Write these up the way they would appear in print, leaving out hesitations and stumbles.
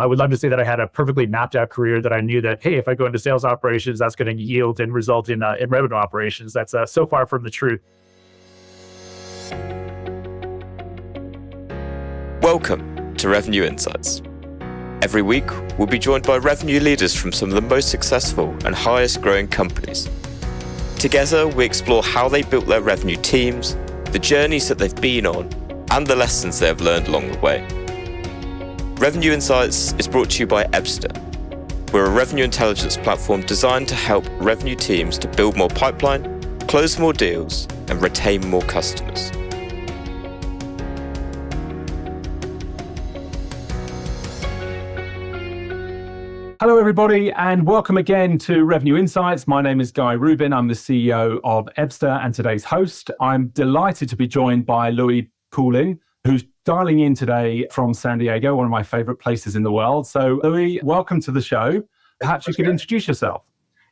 I would love to say that I had a perfectly mapped out career that I knew that, hey, if I go into sales operations, that's going to yield and result in revenue operations. That's so far from the truth. Welcome to Revenue Insights. Every week, we'll be joined by revenue leaders from some of the most successful and highest growing companies. Together, we explore how they built their revenue teams, the journeys that they've been on, and the lessons they have learned along the way. Revenue Insights is brought to you by Ebster. We're a revenue intelligence platform designed to help revenue teams to build more pipeline, close more deals, and retain more customers. Hello, everybody, and welcome again to Revenue Insights. My name is Guy Rubin. I'm the CEO of Ebster and today's host. I'm delighted to be joined by Louis Poulin, who's dialing in today from San Diego, one of my favorite places in the world. So, Louis, welcome to the show. Perhaps you could introduce yourself.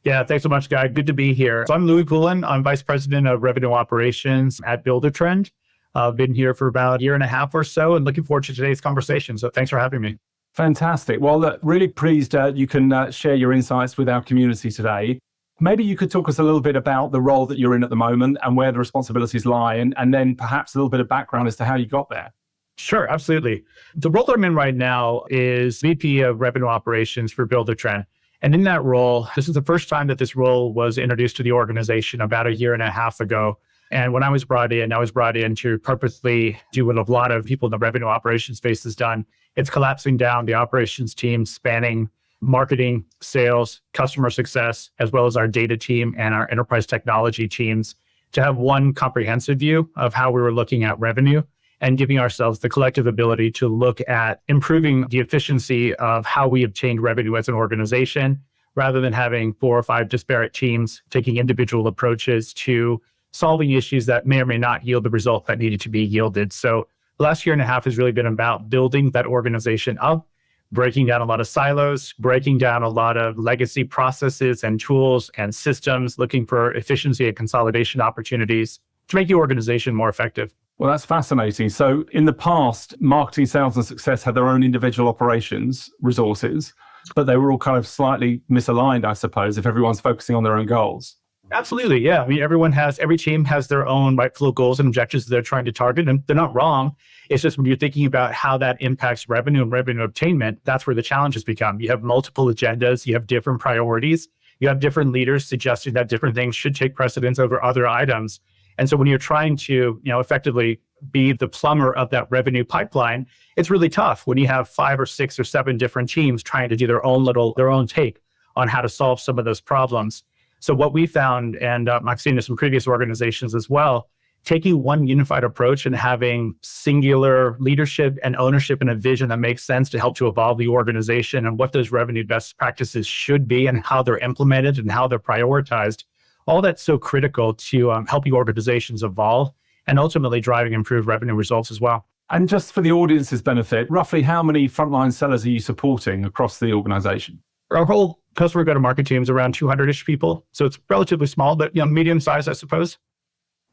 Yeah, thanks so much, Guy. Good to be here. So I'm Louis Poulin. I'm Vice President of Revenue Operations at Buildertrend. I've been here for about a year and a half or so and looking forward to today's conversation. So thanks for having me. Fantastic. Well, look, really pleased you can share your insights with our community today. Maybe you could talk us a little bit about the role that you're in at the moment and where the responsibilities lie, and then perhaps a little bit of background as to how you got there. Sure, absolutely. The role that I'm in right now is VP of Revenue Operations for Buildertrend. And in that role, this is the first time that this role was introduced to the organization about a year and a half ago. And when I was brought in to purposely do what a lot of people in the revenue operations space has done. It's collapsing down the operations team spanning marketing, sales, customer success, as well as our data team and our enterprise technology teams to have one comprehensive view of how we were looking at revenue and giving ourselves the collective ability to look at improving the efficiency of how we obtained revenue as an organization, rather than having 4 or 5 disparate teams taking individual approaches to solving issues that may or may not yield the result that needed to be yielded. So the last year and a half has really been about building that organization up, breaking down a lot of silos, breaking down a lot of legacy processes and tools and systems, looking for efficiency and consolidation opportunities to make the organization more effective. Well, that's fascinating. So in the past, marketing, sales, and success had their own individual operations resources, but they were all kind of slightly misaligned, I suppose, if everyone's focusing on their own goals. Absolutely, yeah. I mean, every team has their own rightful goals and objectives that they're trying to target, and they're not wrong. It's just when you're thinking about how that impacts revenue and revenue obtainment, that's where the challenges become. You have multiple agendas, you have different priorities, you have different leaders suggesting that different things should take precedence over other items. And so when you're trying to, effectively be the plumber of that revenue pipeline, it's really tough when you have 5 or 6 or 7 different teams trying to do their own take on how to solve some of those problems. So what we found, and I've seen this in previous organizations as well, taking one unified approach and having singular leadership and ownership and a vision that makes sense to help to evolve the organization and what those revenue best practices should be and how they're implemented and how they're prioritized. All that's so critical to helping organizations evolve and ultimately driving improved revenue results as well. And just for the audience's benefit, roughly how many frontline sellers are you supporting across the organization? Our whole customer go-to-market team is around 200-ish people. So it's relatively small, but medium size, I suppose.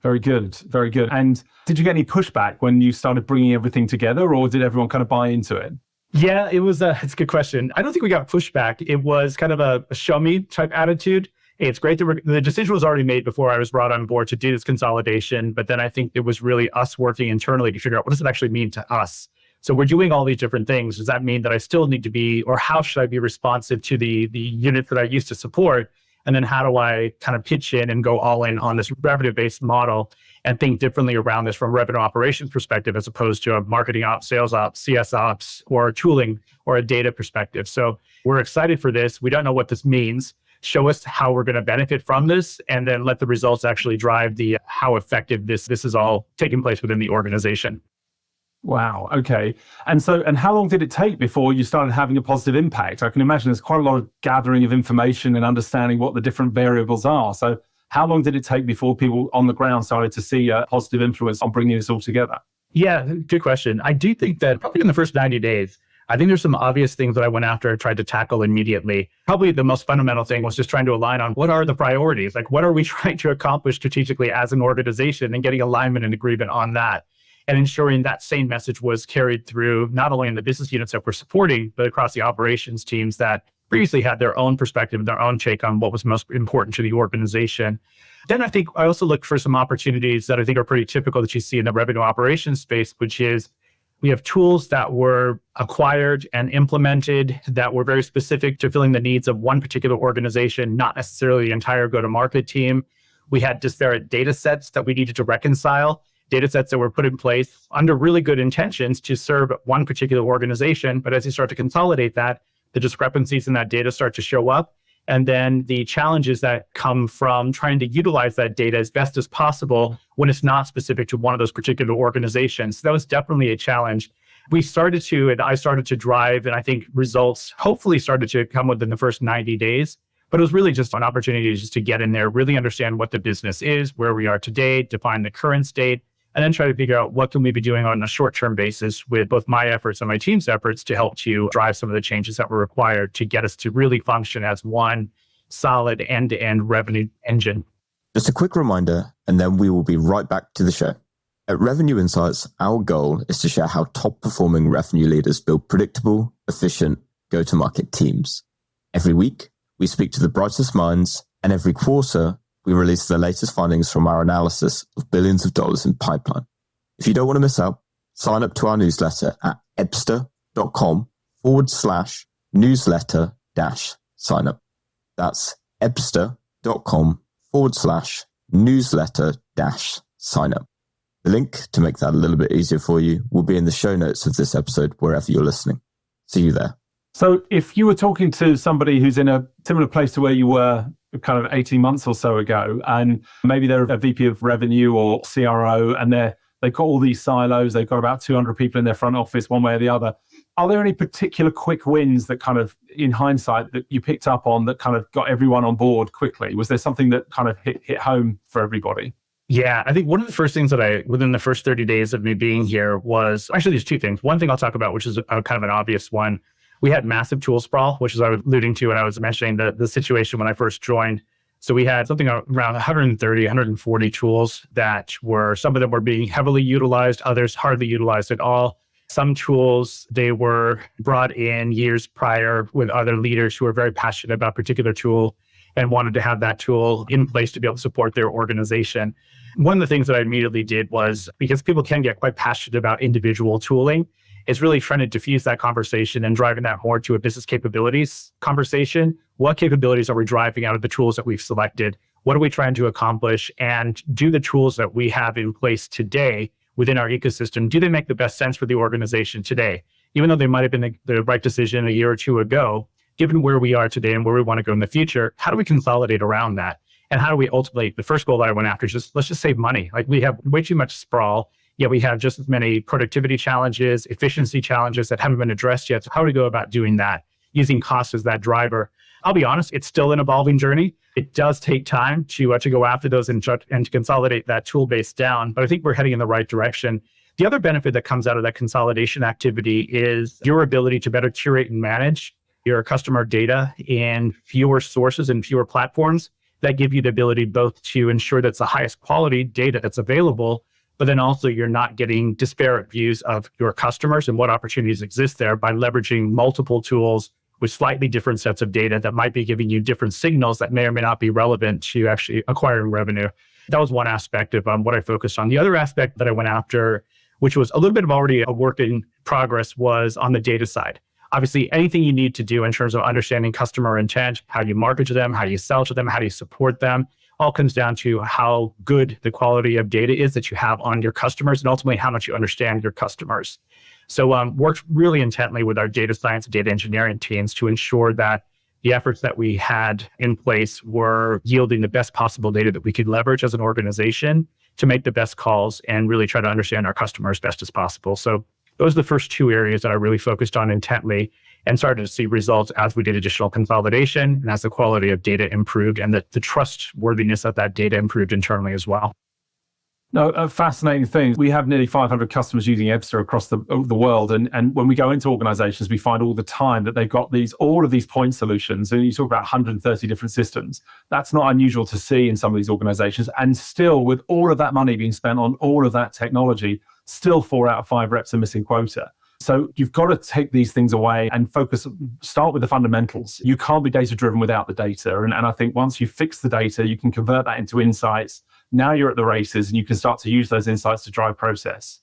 Very good, very good. And did you get any pushback when you started bringing everything together, or did everyone kind of buy into it? Yeah, it's a good question. I don't think we got pushback. It was kind of a show me type attitude. Hey, it's great that the decision was already made before I was brought on board to do this consolidation. But then I think it was really us working internally to figure out what does it actually mean to us? So we're doing all these different things. Does that mean that I still need to be, or how should I be responsive to the units that I used to support? And then how do I kind of pitch in and go all in on this revenue-based model and think differently around this from a revenue operations perspective, as opposed to a marketing ops, sales ops, CS ops, or tooling or a data perspective. So we're excited for this. We don't know what this means. Show us how we're going to benefit from this, and then let the results actually drive the how effective this is all taking place within the organization. Wow. Okay. And how long did it take before you started having a positive impact? I can imagine there's quite a lot of gathering of information and understanding what the different variables are. So how long did it take before people on the ground started to see a positive influence on bringing this all together? Yeah, good question. I do think that probably in the first 90 days, I think there's some obvious things that I went after and tried to tackle immediately. Probably the most fundamental thing was just trying to align on what are the priorities? Like, what are we trying to accomplish strategically as an organization, and getting alignment and agreement on that. and ensuring that same message was carried through not only in the business units that we're supporting, but across the operations teams that previously had their own perspective and their own take on what was most important to the organization. Then I think I also looked for some opportunities that I think are pretty typical that you see in the revenue operations space, which is we have tools that were acquired and implemented that were very specific to filling the needs of one particular organization, not necessarily the entire go-to-market team. We had disparate data sets that we needed to reconcile, data sets that were put in place under really good intentions to serve one particular organization. But as you start to consolidate that, the discrepancies in that data start to show up. And then the challenges that come from trying to utilize that data as best as possible when it's not specific to one of those particular organizations. So that was definitely a challenge. I started to drive, and I think results hopefully started to come within the first 90 days. But it was really just an opportunity just to get in there, really understand what the business is, where we are today, define the current state, and then try to figure out what can we be doing on a short-term basis with both my efforts and my team's efforts to help to drive some of the changes that were required to get us to really function as one solid end-to-end revenue engine. Just a quick reminder, and then we will be right back to the show. At Revenue Insights, our goal is to share how top-performing revenue leaders build predictable, efficient go-to-market teams. Every week, we speak to the brightest minds, and every quarter, we release the latest findings from our analysis of billions of dollars in pipeline. If you don't want to miss out, sign up to our newsletter at ebster.com/newsletter-sign up. That's ebster.com/newsletter-sign up. The link to make that a little bit easier for you will be in the show notes of this episode, wherever you're listening. See you there. So if you were talking to somebody who's in a similar place to where you were kind of 18 months or so ago, and maybe they're a VP of revenue or CRO, and they've got all these silos, they've got about 200 people in their front office, one way or the other. Are there any particular quick wins that kind of, in hindsight, that you picked up on that kind of got everyone on board quickly? Was there something that kind of hit home for everybody? Yeah, I think one of the first things that within the first 30 days of me being here was, actually there's two things. One thing I'll talk about, which is kind of an obvious one. We had massive tool sprawl, which is I was alluding to when I was mentioning the situation when I first joined. So we had something around 130, 140 tools that some of them were being heavily utilized, others hardly utilized at all. Some tools, they were brought in years prior with other leaders who were very passionate about a particular tool and wanted to have that tool in place to be able to support their organization. One of the things that I immediately did was, because people can get quite passionate about individual tooling, is really trying to diffuse that conversation and driving that more to a business capabilities conversation. What capabilities are we driving out of the tools that we've selected? What are we trying to accomplish? And do the tools that we have in place today within our ecosystem, do they make the best sense for the organization today? Even though they might have been the right decision a year or two ago, given where we are today and where we want to go in the future, how do we consolidate around that? And how do we ultimately, the first goal that I went after is let's just save money. Like, we have way too much sprawl. Yeah, we have just as many productivity challenges, efficiency challenges that haven't been addressed yet. So how do we go about doing that, using cost as that driver? I'll be honest, it's still an evolving journey. It does take time to go after those and to consolidate that tool base down, but I think we're heading in the right direction. The other benefit that comes out of that consolidation activity is your ability to better curate and manage your customer data in fewer sources and fewer platforms that give you the ability both to ensure that's the highest quality data that's available, but then also you're not getting disparate views of your customers and what opportunities exist there by leveraging multiple tools with slightly different sets of data that might be giving you different signals that may or may not be relevant to actually acquiring revenue. That was one aspect of what I focused on. The other aspect that I went after, which was a little bit of already a work in progress, was on the data side. Obviously, anything you need to do in terms of understanding customer intent, how you market to them, how you sell to them, how do you support them, all comes down to how good the quality of data is that you have on your customers and ultimately how much you understand your customers. So worked really intently with our data science and data engineering teams to ensure that the efforts that we had in place were yielding the best possible data that we could leverage as an organization to make the best calls and really try to understand our customers best as possible. So those are the first two areas that I really focused on intently and started to see results as we did additional consolidation and as the quality of data improved and the trustworthiness of that data improved internally as well. No, a fascinating thing. We have nearly 500 customers using Ebster across the world. And when we go into organizations, we find all the time that they've got all of these point solutions. And you talk about 130 different systems. That's not unusual to see in some of these organizations. And still, with all of that money being spent on all of that technology, still 4 out of 5 reps are missing quota. So you've got to take these things away and start with the fundamentals. You can't be data-driven without the data. And I think once you fix the data, you can convert that into insights. Now you're at the races and you can start to use those insights to drive process.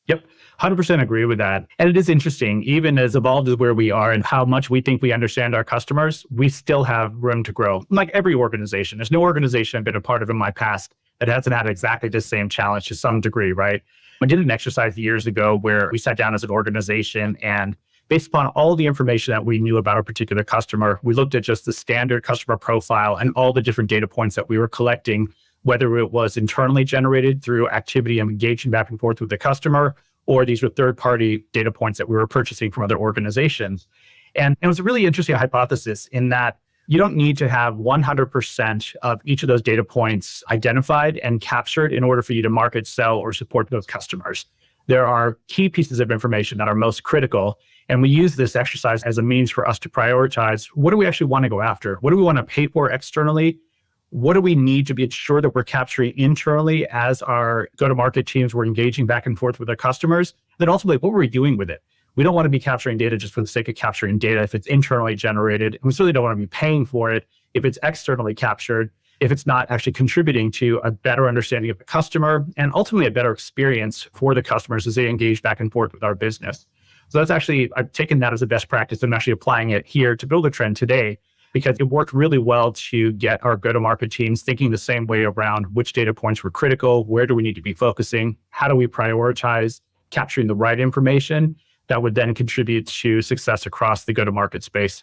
Yep, 100% agree with that. And it is interesting, even as evolved as where we are and how much we think we understand our customers, we still have room to grow. Like every organization, there's no organization I've been a part of in my past that hasn't had exactly the same challenge to some degree, right? I did an exercise years ago where we sat down as an organization and based upon all the information that we knew about a particular customer, we looked at just the standard customer profile and all the different data points that we were collecting, whether it was internally generated through activity and engaging back and forth with the customer, or these were third-party data points that we were purchasing from other organizations. And it was a really interesting hypothesis in that you don't need to have 100% of each of those data points identified and captured in order for you to market, sell, or support those customers. There are key pieces of information that are most critical. And we use this exercise as a means for us to prioritize what do we actually want to go after? What do we want to pay for externally? What do we need to be sure that we're capturing internally as our go-to-market teams were engaging back and forth with our customers? Then ultimately, what were we doing with it? We don't want to be capturing data just for the sake of capturing data if it's internally generated. We certainly don't want to be paying for it if it's externally captured, if it's not actually contributing to a better understanding of the customer and ultimately a better experience for the customers as they engage back and forth with our business. So that's actually, I've taken that as a best practice and I'm actually applying it here to Buildertrend today because it worked really well to get our go-to-market teams thinking the same way around which data points were critical, where do we need to be focusing, how do we prioritize capturing the right information that would then contribute to success across the go-to-market space.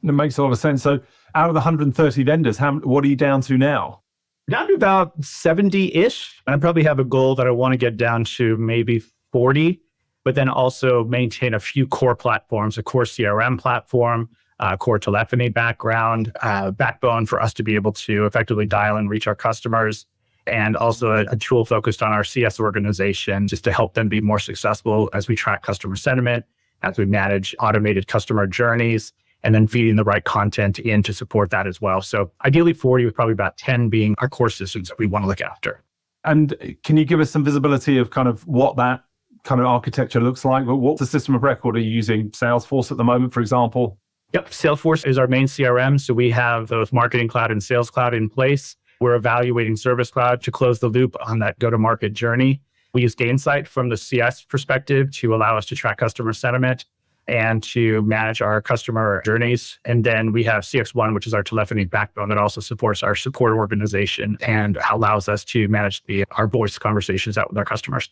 That makes a lot of sense. So out of the 130 vendors, what are you down to now? Down to about 70-ish. I probably have a goal that I want to get down to maybe 40, but then also maintain a few core platforms, a core CRM platform, core telephony background, backbone for us to be able to effectively dial and reach our customers, and also a tool focused on our CS organization just to help them be more successful as we track customer sentiment, as we manage automated customer journeys, and then feeding the right content in to support that as well. So ideally 40 with probably about 10 being our core systems that we want to look after. And can you give us some visibility of kind of what that kind of architecture looks like? What's the system of record? Are you using Salesforce at the moment, for example? Yep, Salesforce is our main CRM. So we have those Marketing Cloud and Sales Cloud in place. We're evaluating Service Cloud to close the loop on that go-to-market journey. We use Gainsight from the CS perspective to allow us to track customer sentiment and to manage our customer journeys. And then we have CX1, which is our telephony backbone that also supports our support organization and allows us to manage our voice conversations out with our customers.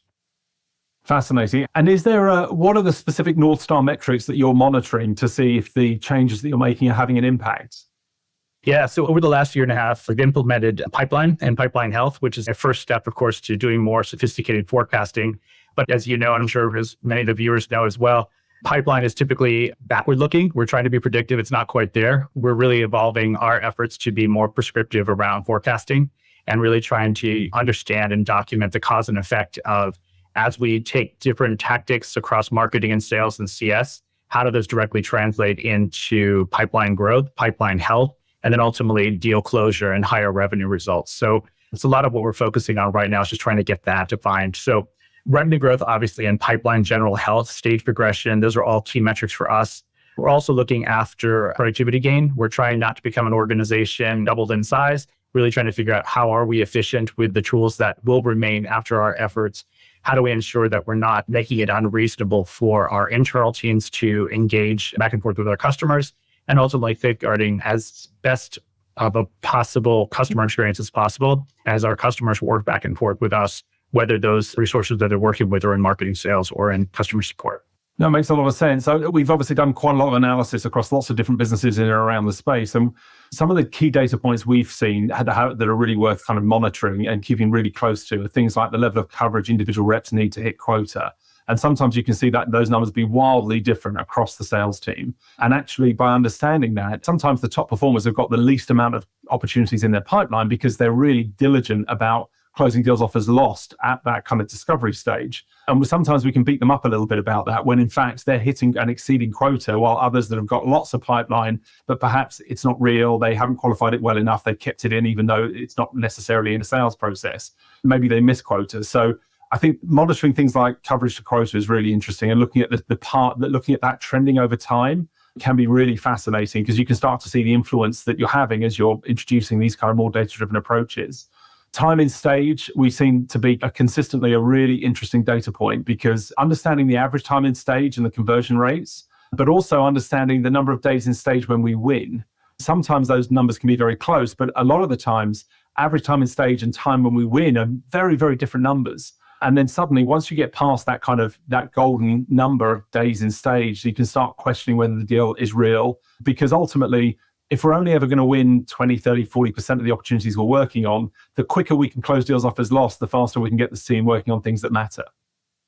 Fascinating. And what are the specific North Star metrics that you're monitoring to see if the changes that you're making are having an impact? Yeah, so over the last year and a half, we've implemented pipeline and pipeline health, which is a first step, of course, to doing more sophisticated forecasting. But as you know, and I'm sure as many of the viewers know as well, pipeline is typically backward looking. We're trying to be predictive. It's not quite there. We're really evolving our efforts to be more prescriptive around forecasting and really trying to understand and document the cause and effect of as we take different tactics across marketing and sales and CS, how do those directly translate into pipeline growth, pipeline health, and then ultimately deal closure and higher revenue results. So it's a lot of what we're focusing on right now is just trying to get that defined. So revenue growth, obviously, and pipeline general health, stage progression, those are all key metrics for us. We're also looking after productivity gain. We're trying not to become an organization doubled in size, really trying to figure out how are we efficient with the tools that will remain after our efforts. How do we ensure that we're not making it unreasonable for our internal teams to engage back and forth with our customers? And ultimately safeguarding as best of a possible customer experience as possible as our customers work back and forth with us, whether those resources that they're working with are in marketing, sales, or in customer support. No, it makes a lot of sense. So we've obviously done quite a lot of analysis across lots of different businesses in and around the space. And some of the key data points we've seen that are really worth kind of monitoring and keeping really close to are things like the level of coverage individual reps need to hit quota. And sometimes you can see that those numbers be wildly different across the sales team. And actually, by understanding that, sometimes the top performers have got the least amount of opportunities in their pipeline because they're really diligent about closing deals off as lost at that kind of discovery stage. And sometimes we can beat them up a little bit about that when in fact they're hitting and exceeding quota, while others that have got lots of pipeline, but perhaps it's not real, they haven't qualified it well enough, they've kept it in even though it's not necessarily in a sales process. Maybe they miss quota. So I think monitoring things like coverage to quota is really interesting, and looking at looking at that trending over time can be really fascinating, because you can start to see the influence that you're having as you're introducing these kind of more data-driven approaches. Time in stage, we seem to be consistently a really interesting data point, because understanding the average time in stage and the conversion rates, but also understanding the number of days in stage when we win. Sometimes those numbers can be very close, but a lot of the times, average time in stage and time when we win are very, very different numbers. And then suddenly, once you get past that golden number of days in stage, you can start questioning whether the deal is real. Because ultimately, if we're only ever going to win 20, 30, 40% of the opportunities we're working on, the quicker we can close deals off as lost, the faster we can get the team working on things that matter.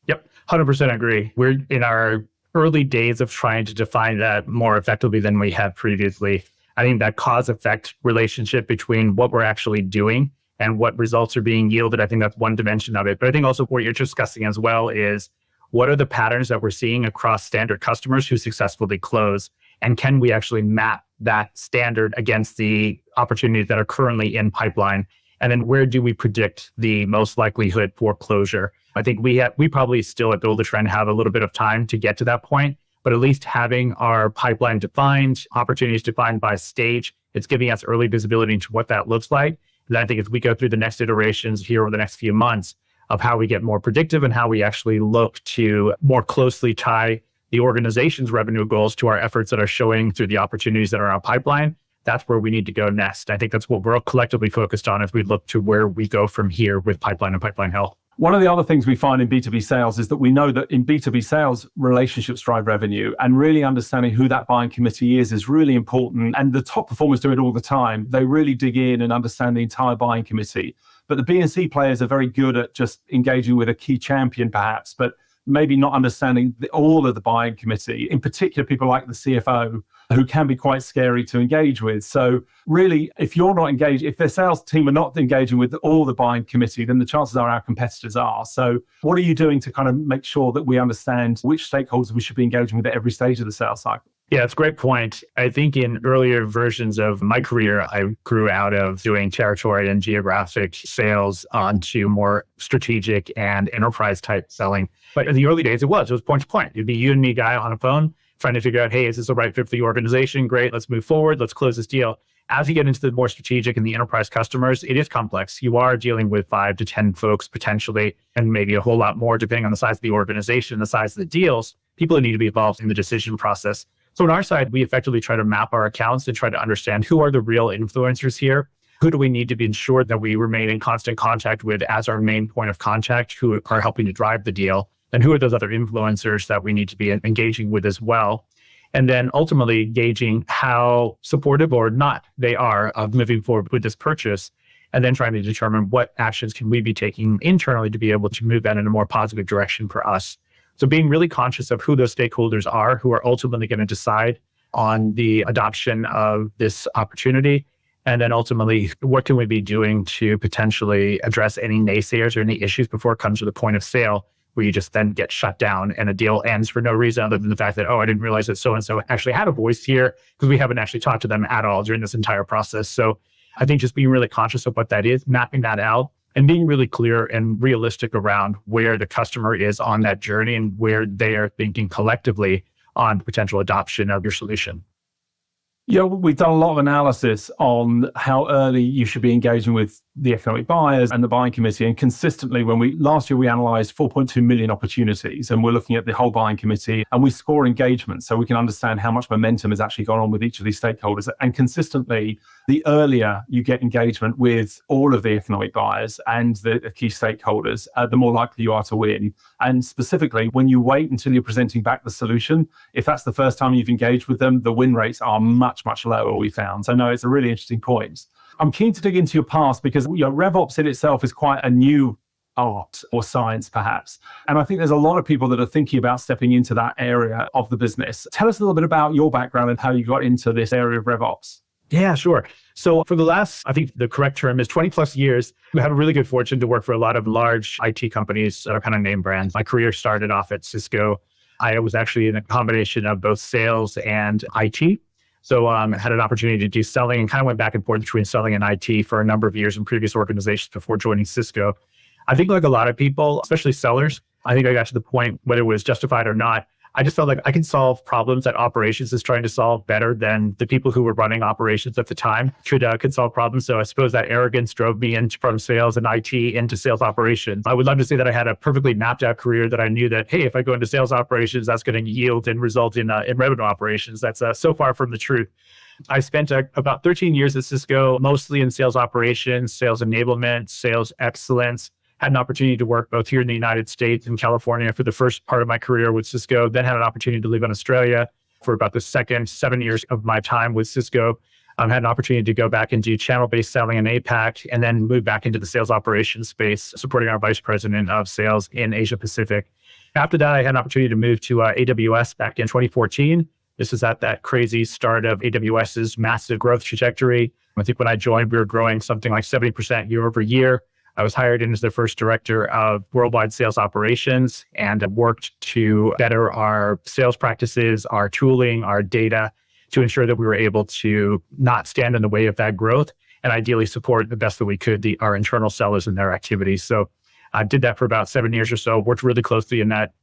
Yep, 100% agree. We're in our early days of trying to define that more effectively than we have previously. I think that cause-effect relationship between what we're actually doing and what results are being yielded, I think that's one dimension of it. But I think also what you're discussing as well is, what are the patterns that we're seeing across standard customers who successfully close? And can we actually map that standard against the opportunities that are currently in pipeline? And then where do we predict the most likelihood for closure? I think we probably still at Buildertrend have a little bit of time to get to that point, but at least having our pipeline defined, opportunities defined by stage, it's giving us early visibility into what that looks like. And I think as we go through the next iterations here over the next few months of how we get more predictive and how we actually look to more closely tie the organization's revenue goals to our efforts that are showing through the opportunities that are in our pipeline, that's where we need to go next. I think that's what we're collectively focused on as we look to where we go from here with pipeline and pipeline health. One of the other things we find in B2B sales is that we know that in B2B sales, relationships drive revenue, and really understanding who that buying committee is really important. And the top performers do it all the time. They really dig in and understand the entire buying committee. But the B and C players are very good at just engaging with a key champion, perhaps, but maybe not understanding all of the buying committee, in particular people like the CFO, who can be quite scary to engage with. So really, if you're not engaged, if the sales team are not engaging with all the buying committee, then the chances are our competitors are. So what are you doing to kind of make sure that we understand which stakeholders we should be engaging with at every stage of the sales cycle? Yeah, it's a great point. I think in earlier versions of my career, I grew out of doing territory and geographic sales onto more strategic and enterprise type selling. But in the early days, it was point to point. It'd be you and me guy on a phone trying to figure out, hey, is this the right fit for the organization? Great, let's move forward. Let's close this deal. As you get into the more strategic and the enterprise customers, it is complex. You are dealing with 5 to 10 folks potentially, and maybe a whole lot more depending on the size of the organization, the size of the deals, people that need to be involved in the decision process. So on our side, we effectively try to map our accounts and try to understand who are the real influencers here. Who do we need to be ensured that we remain in constant contact with as our main point of contact, who are helping to drive the deal? And who are those other influencers that we need to be engaging with as well? And then ultimately gauging how supportive or not they are of moving forward with this purchase, and then trying to determine what actions can we be taking internally to be able to move that in a more positive direction for us. So being really conscious of who those stakeholders are, who are ultimately going to decide on the adoption of this opportunity. And then ultimately, what can we be doing to potentially address any naysayers or any issues before it comes to the point of sale, where you just then get shut down and a deal ends for no reason other than the fact that, oh, I didn't realize that so-and-so actually had a voice here, because we haven't actually talked to them at all during this entire process. So I think just being really conscious of what that is, mapping that out, and being really clear and realistic around where the customer is on that journey and where they are thinking collectively on potential adoption of your solution. Yeah, we've done a lot of analysis on how early you should be engaging with the economic buyers and the buying committee. And consistently, last year we analyzed 4.2 million opportunities, and we're looking at the whole buying committee, and we score engagement so we can understand how much momentum has actually gone on with each of these stakeholders. And consistently, the earlier you get engagement with all of the economic buyers and the key stakeholders, the more likely you are to win. And specifically, when you wait until you're presenting back the solution, if that's the first time you've engaged with them, the win rates are much lower, we found. So no, it's a really interesting point. I'm keen to dig into your past, because RevOps in itself is quite a new art or science, perhaps. And I think there's a lot of people that are thinking about stepping into that area of the business. Tell us a little bit about your background and how you got into this area of RevOps. Yeah, sure. So for the last, I think the correct term is 20 plus years, we had a really good fortune to work for a lot of large IT companies that are kind of name brands. My career started off at Cisco. I was actually in a combination of both sales and IT. So I had an opportunity to do selling and kind of went back and forth between selling and IT for a number of years in previous organizations before joining Cisco. I think like a lot of people, especially sellers, I think I got to the point, whether it was justified or not, I just felt like I can solve problems that operations is trying to solve better than the people who were running operations at the time could solve problems. So I suppose that arrogance drove me from sales and IT into sales operations. I would love to say that I had a perfectly mapped out career that I knew that, hey, if I go into sales operations, that's going to yield and result in revenue operations. That's so far from the truth. I spent about 13 years at Cisco, mostly in sales operations, sales enablement, sales excellence. Had an opportunity to work both here in the United States and California for the first part of my career with Cisco, then had an opportunity to live in Australia for about the second 7 years of my time with Cisco. Had an opportunity to go back and do channel-based selling in APAC, and then move back into the sales operations space, supporting our vice president of sales in Asia Pacific. After that, I had an opportunity to move to AWS back in 2014. This is at that crazy start of AWS's massive growth trajectory. I think when I joined, we were growing something like 70% year over year. I was hired in as the first director of worldwide sales operations and worked to better our sales practices, our tooling, our data to ensure that we were able to not stand in the way of that growth and ideally support the best that we could our internal sellers and their activities. So I did that for about 7 years or so, worked really closely in that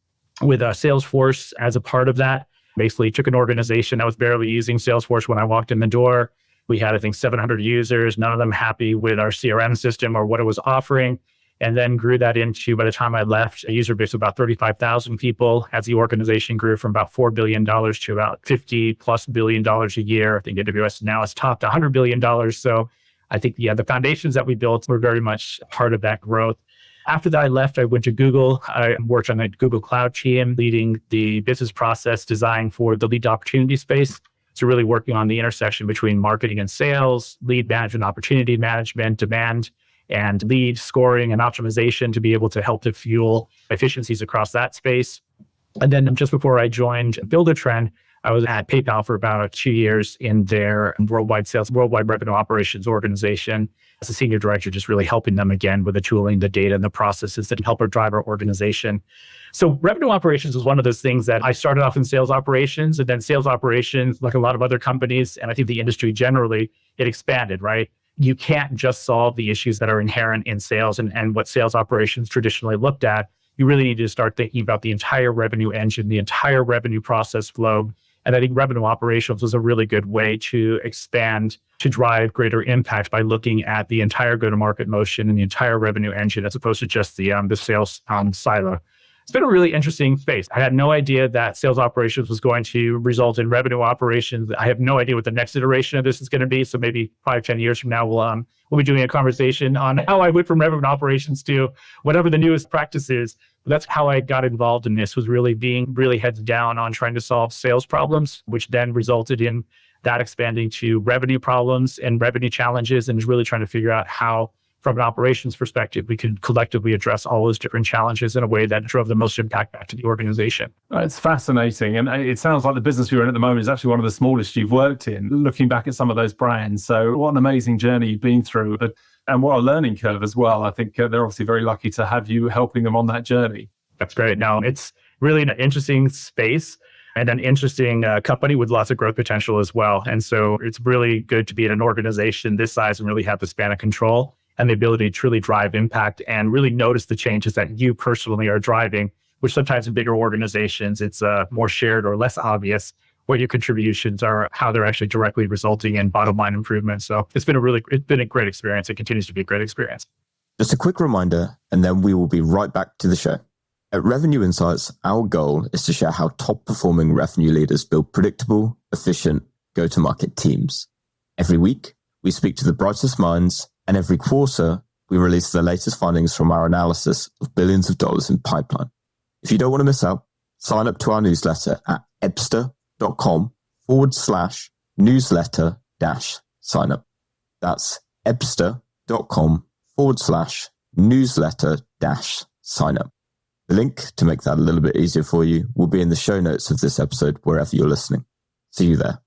with Salesforce as a part of that. Basically took an organization that was barely using Salesforce when I walked in the door. We had, I think, 700 users, none of them happy with our CRM system or what it was offering. And then grew that into, by the time I left, a user base of about 35,000 people as the organization grew from about $4 billion to about $50+ billion a year. I think AWS now has topped $100 billion. So I think, the foundations that we built were very much part of that growth. After that, I left, I went to Google. I worked on the Google Cloud team, leading the business process design for the lead opportunity space. So really working on the intersection between marketing and sales, lead management, opportunity management, demand, and lead scoring and optimization to be able to help to fuel efficiencies across that space. And then just before I joined Buildertrend, I was at PayPal for about 2 years in their worldwide revenue operations organization as a senior director, just really helping them again with the tooling, the data, and the processes that help our drive our organization. So revenue operations was one of those things that I started off in sales operations, and then sales operations, like a lot of other companies, and I think the industry generally, it expanded, right? You can't just solve the issues that are inherent in sales and what sales operations traditionally looked at. You really need to start thinking about the entire revenue engine, the entire revenue process flow. And I think revenue operations was a really good way to expand, to drive greater impact by looking at the entire go-to-market motion and the entire revenue engine, as opposed to just the sales silo. It's been a really interesting space. I had no idea that sales operations was going to result in revenue operations. I have no idea what the next iteration of this is going to be. So maybe 5-10 years from now, we'll be doing a conversation on how I went from revenue operations to whatever the newest practice is. But that's how I got involved in this, was really being heads down on trying to solve sales problems, which then resulted in that expanding to revenue problems and revenue challenges, and really trying to figure out how, from an operations perspective, we could collectively address all those different challenges in a way that drove the most impact back to the organization. It's fascinating. And it sounds like the business you're in at the moment is actually one of the smallest you've worked in, looking back at some of those brands. So what an amazing journey you've been through, and what a learning curve as well. I think they're obviously very lucky to have you helping them on that journey. That's great. Now, it's really an interesting space and an interesting company with lots of growth potential as well. And so it's really good to be in an organization this size and really have the span of control and the ability to truly drive impact and really notice the changes that you personally are driving, which sometimes in bigger organizations, it's more shared or less obvious what your contributions are, how they're actually directly resulting in bottom line improvements. So it's been a great experience. It continues to be a great experience. Just a quick reminder, and then we will be right back to the show. At Revenue Insights, our goal is to share how top-performing revenue leaders build predictable, efficient, go-to-market teams. Every week, we speak to the brightest minds, and every quarter, we release the latest findings from our analysis of billions of dollars in pipeline. If you don't want to miss out, sign up to our newsletter at ebster.com/newsletter-sign-up. That's ebster.com/newsletter-sign-up. The link to make that a little bit easier for you will be in the show notes of this episode, wherever you're listening. See you there.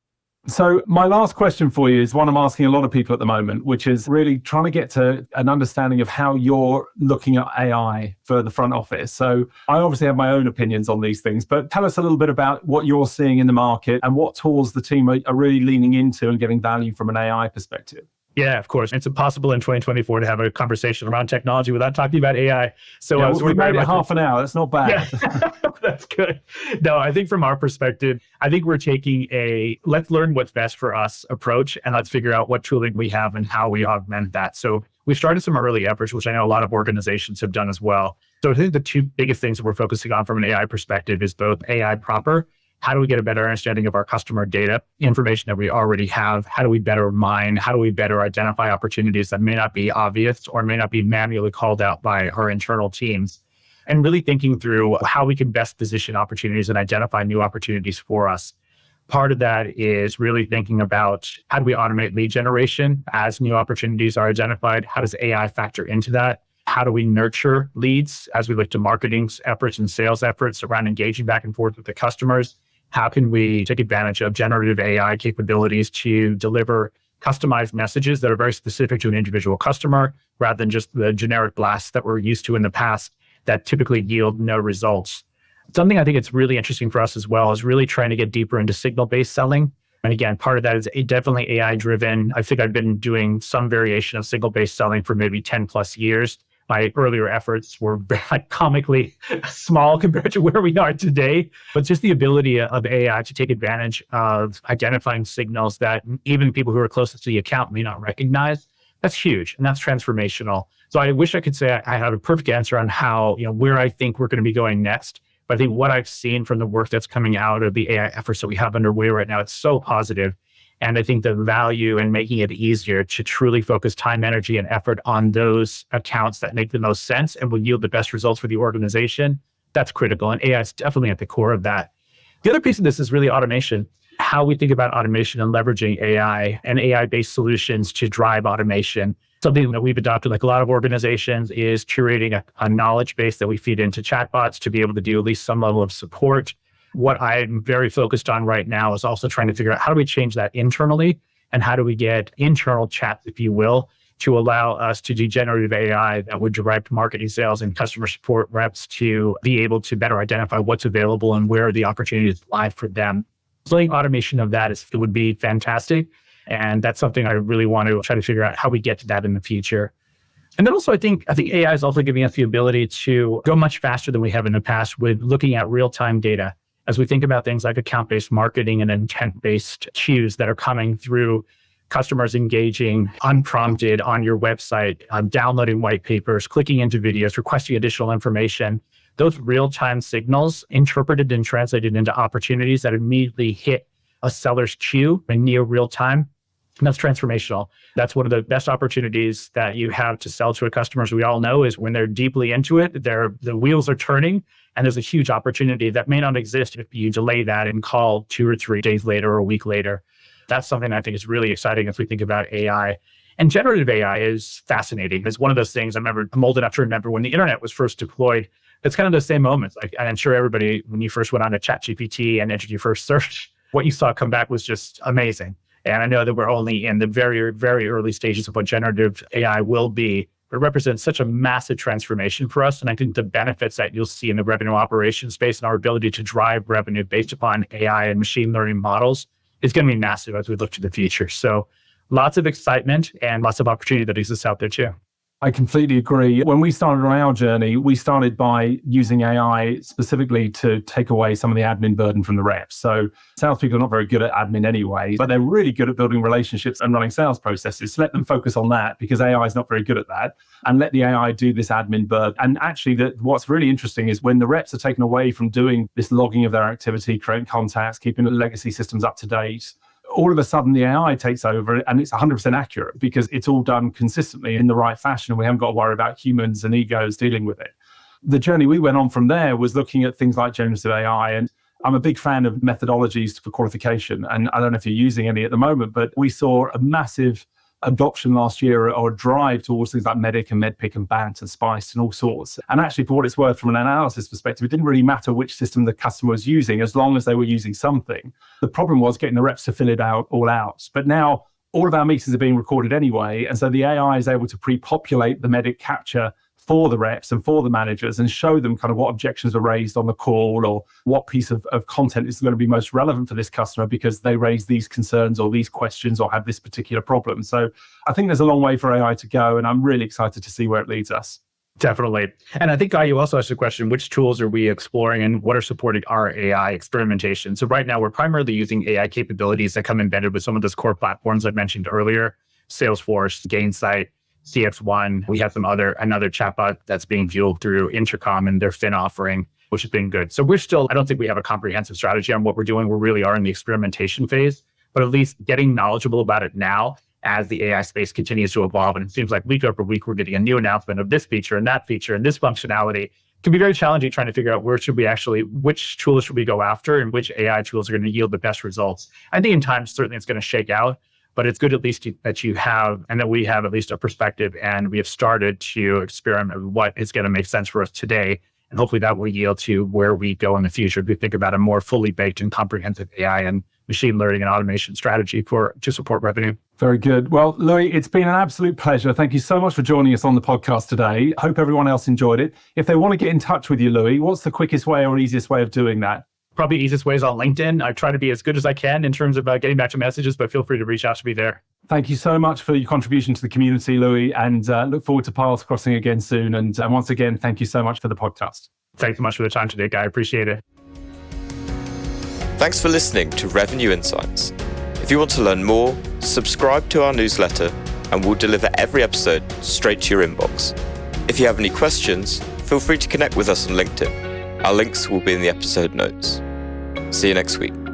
So my last question for you is one I'm asking a lot of people at the moment, which is really trying to get to an understanding of how you're looking at AI for the front office. So I obviously have my own opinions on these things, but tell us a little bit about what you're seeing in the market and what tools the team are really leaning into and getting value from an AI perspective. Yeah, of course. It's impossible in 2024 to have a conversation around technology without talking about AI. So yeah, we made it half an hour. That's not bad. Yeah, that's good. No, I think from our perspective, I think we're taking a let's learn what's best for us approach, and let's figure out what tooling we have and how we augment that. So we've started some early efforts, which I know a lot of organizations have done as well. So I think the two biggest things that we're focusing on from an AI perspective is both AI proper. How do we get a better understanding of our customer data, information that we already have? How do we better mine? How do we better identify opportunities that may not be obvious or may not be manually called out by our internal teams? And really thinking through how we can best position opportunities and identify new opportunities for us. Part of that is really thinking about how do we automate lead generation as new opportunities are identified? How does AI factor into that? How do we nurture leads as we look to marketing efforts and sales efforts around engaging back and forth with the customers? How can we take advantage of generative AI capabilities to deliver customized messages that are very specific to an individual customer rather than just the generic blasts that we're used to in the past that typically yield no results? Something I think it's really interesting for us as well is really trying to get deeper into signal-based selling. And again, part of that is definitely AI-driven. I think I've been doing some variation of signal-based selling for maybe 10 plus years. My earlier efforts were comically small compared to where we are today, but just the ability of AI to take advantage of identifying signals that even people who are closest to the account may not recognize, that's huge and that's transformational. So I wish I could say I have a perfect answer on how, where I think we're going to be going next. But I think what I've seen from the work that's coming out of the AI efforts that we have underway right now, it's so positive. And I think the value in making it easier to truly focus time, energy, and effort on those accounts that make the most sense and will yield the best results for the organization, that's critical. And AI is definitely at the core of that. The other piece of this is really automation, how we think about automation and leveraging AI and AI-based solutions to drive automation. Something that we've adopted, like a lot of organizations, is curating a knowledge base that we feed into chatbots to be able to do at least some level of support. What I'm very focused on right now is also trying to figure out how do we change that internally and how do we get internal chats, if you will, to allow us to do generative AI that would direct marketing, sales, and customer support reps to be able to better identify what's available and where the opportunities lie for them. So automation of that would be fantastic. And that's something I really want to try to figure out how we get to that in the future. And then also, I think AI is also giving us the ability to go much faster than we have in the past with looking at real-time data. As we think about things like account-based marketing and intent-based cues that are coming through customers engaging unprompted on your website, downloading white papers, clicking into videos, requesting additional information, those real-time signals interpreted and translated into opportunities that immediately hit a seller's queue in near real time. And that's transformational. That's one of the best opportunities that you have to sell to a customer, as we all know, is when they're deeply into it, the wheels are turning, and there's a huge opportunity that may not exist if you delay that and call 2 or 3 days later or a week later. That's something I think is really exciting as we think about AI. And generative AI is fascinating. It's one of those things I'm old enough to remember when the internet was first deployed. It's kind of the same moments. Like, I'm sure everybody, when you first went on to ChatGPT and entered your first search, what you saw come back was just amazing. And I know that we're only in the very, very early stages of what generative AI will be, but it represents such a massive transformation for us. And I think the benefits that you'll see in the revenue operations space and our ability to drive revenue based upon AI and machine learning models is going to be massive as we look to the future. So lots of excitement and lots of opportunity that exists out there too. I completely agree. When we started on our journey, we started by using AI specifically to take away some of the admin burden from the reps. So salespeople are not very good at admin anyway, but they're really good at building relationships and running sales processes. So let them focus on that because AI is not very good at that, and let the AI do this admin burden. And actually, what's really interesting is when the reps are taken away from doing this logging of their activity, creating contacts, keeping the legacy systems up to date, all of a sudden the AI takes over and it's 100% accurate because it's all done consistently in the right fashion and we haven't got to worry about humans and egos dealing with it. The journey we went on from there was looking at things like generative AI, and I'm a big fan of methodologies for qualification, and I don't know if you're using any at the moment, but we saw a massive adoption last year or a drive towards things like Medic and MedPick and BANT and Spice and all sorts. And actually, for what it's worth, from an analysis perspective, it didn't really matter which system the customer was using as long as they were using something. The problem was getting the reps to fill it all out. But now all of our meetings are being recorded anyway. And so the AI is able to pre-populate the Medic capture for the reps and for the managers and show them kind of what objections are raised on the call or what piece of content is going to be most relevant for this customer because they raise these concerns or these questions or have this particular problem. So I think there's a long way for AI to go, and I'm really excited to see where it leads us. Definitely. And I think, Guy, you also asked the question, which tools are we exploring and what are supporting our AI experimentation? So right now, we're primarily using AI capabilities that come embedded with some of those core platforms I mentioned earlier, Salesforce, Gainsight, CX1. We have another chatbot that's being fueled through Intercom and their Fin offering, which has been good. So I don't think we have a comprehensive strategy on what we're doing. We really are in the experimentation phase, but at least getting knowledgeable about it now as the AI space continues to evolve. And it seems like week over week, we're getting a new announcement of this feature and that feature and this functionality. It can be very challenging trying to figure out which tools should we go after and which AI tools are going to yield the best results. I think in time, certainly it's going to shake out, but it's good at least that you have, and that we have at least a perspective, and we have started to experiment with what is going to make sense for us today. And hopefully that will yield to where we go in the future. We think about a more fully baked and comprehensive AI and machine learning and automation strategy to support revenue. Very good. Well, Louis, it's been an absolute pleasure. Thank you so much for joining us on the podcast today. Hope everyone else enjoyed it. If they want to get in touch with you, Louis, what's the quickest way or easiest way of doing that? Probably easiest way is on LinkedIn. I try to be as good as I can in terms of getting back to messages, but feel free to reach out to me there. Thank you so much for your contribution to the community, Louis, and look forward to paths crossing again soon. And once again, thank you so much for the podcast. Thanks so much for the time today, Guy. I appreciate it. Thanks for listening to Revenue Insights. If you want to learn more, subscribe to our newsletter and we'll deliver every episode straight to your inbox. If you have any questions, feel free to connect with us on LinkedIn. Our links will be in the episode notes. See you next week.